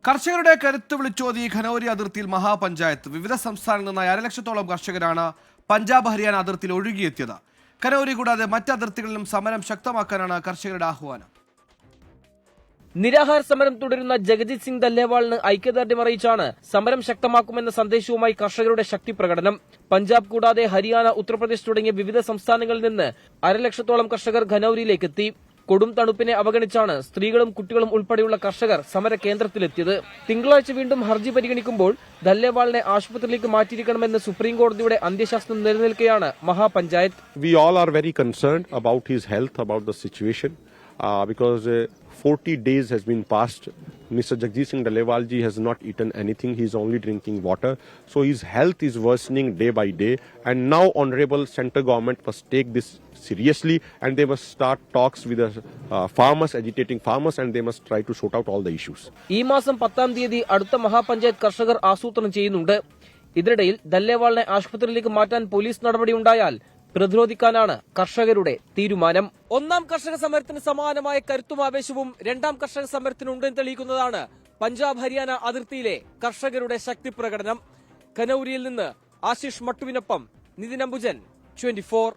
കർഷകരുടെ കരുത്ത് വിളിച്ചോതി ഖനൗരി അതിർത്തിയിൽ മഹാപഞ്ചായത്ത്. വിവിധ സംസ്ഥാനങ്ങളിൽ നിന്നായി 1.5 ലക്ഷത്തോളം കർഷകരാണ് പഞ്ചാബ് ഹരിയാന അതിർത്തിയിൽ ഒഴുകിയെത്തിയത്. ഖനൗരി കൂടാതെ മറ്റ് അതിർത്തികളിലും സമരം ശക്തമാക്കാനാണ് കർഷകരുടെ ആഹ്വാനം. നിരാഹാര സമരം തുടരുന്ന ജഗജിത് സിംഗ് ദല്ലേവാളിന് ഐക്യദാർഢ്യം അറിയിച്ചാണ് സമരം ശക്തമാക്കുമെന്ന സന്ദേശവുമായി കർഷകരുടെ ശക്തി പ്രകടനം. പഞ്ചാബ് കൂടാതെ ഹരിയാന, ഉത്തർപ്രദേശ് തുടങ്ങിയ വിവിധ സംസ്ഥാനങ്ങളിൽ നിന്ന് 1.5 ലക്ഷത്തോളം കർഷകർ ഖനൌരിയിലേക്കെത്തി. കൊടും തണുപ്പിനെ അവഗണിച്ചാണ് സ്ത്രീകളും കുട്ടികളും ഉൾപ്പെടെയുള്ള കർഷകർ സമര കേന്ദ്രത്തിലെത്തിയത്. തിങ്കളാഴ്ച വീണ്ടും ഹർജി പരിഗണിക്കുമ്പോൾ ദല്ലേവാളിനെ ആശുപത്രിയിലേക്ക് മാറ്റിയിരിക്കണമെന്ന് സുപ്രീം കോടതിയുടെ അന്ത്യശാസനം നിലനിൽക്കെയാണ് mahapanchayat. We all are very concerned about his health, about the situation, because 40 days has been passed. Mr. Jagjeet Singh Dallewal ji has not eaten anything. He is only drinking water. So his health is worsening day by day. And now honorable central government must take this seriously and they must start talks with the farmers, agitating farmers, and they must try to sort out all the issues. ഈ മാസം 10-ാം തീയതി അടുത്ത മഹാപഞ്ചായത്ത് കർഷകർ ആസൂത്രണം ചെയ്യുന്നുണ്ട്. ഇതിനിടയിൽ ദല്ലേവാളിനെ ആശുപത്രിയിലേക്ക് മാറ്റാൻ പോലീസ് നടപടിയുണ്ടായാൽ പ്രതിരോധിക്കാനാണ് കർഷകരുടെ തീരുമാനം. ഒന്നാം കർഷക സമരത്തിന് സമാനമായ കരുത്തും ആവേശവും രണ്ടാം കർഷക സമരത്തിനുണ്ടെന്ന് തെളിയിക്കുന്നതാണ് പഞ്ചാബ് ഹരിയാന അതിർത്തിയിലെ കർഷകരുടെ ശക്തി പ്രകടനം. ഖനൌരിയിൽ നിന്ന് ആശിഷ് മട്ടുവിനൊപ്പം നിതിൻ അംബുജൻ, 24.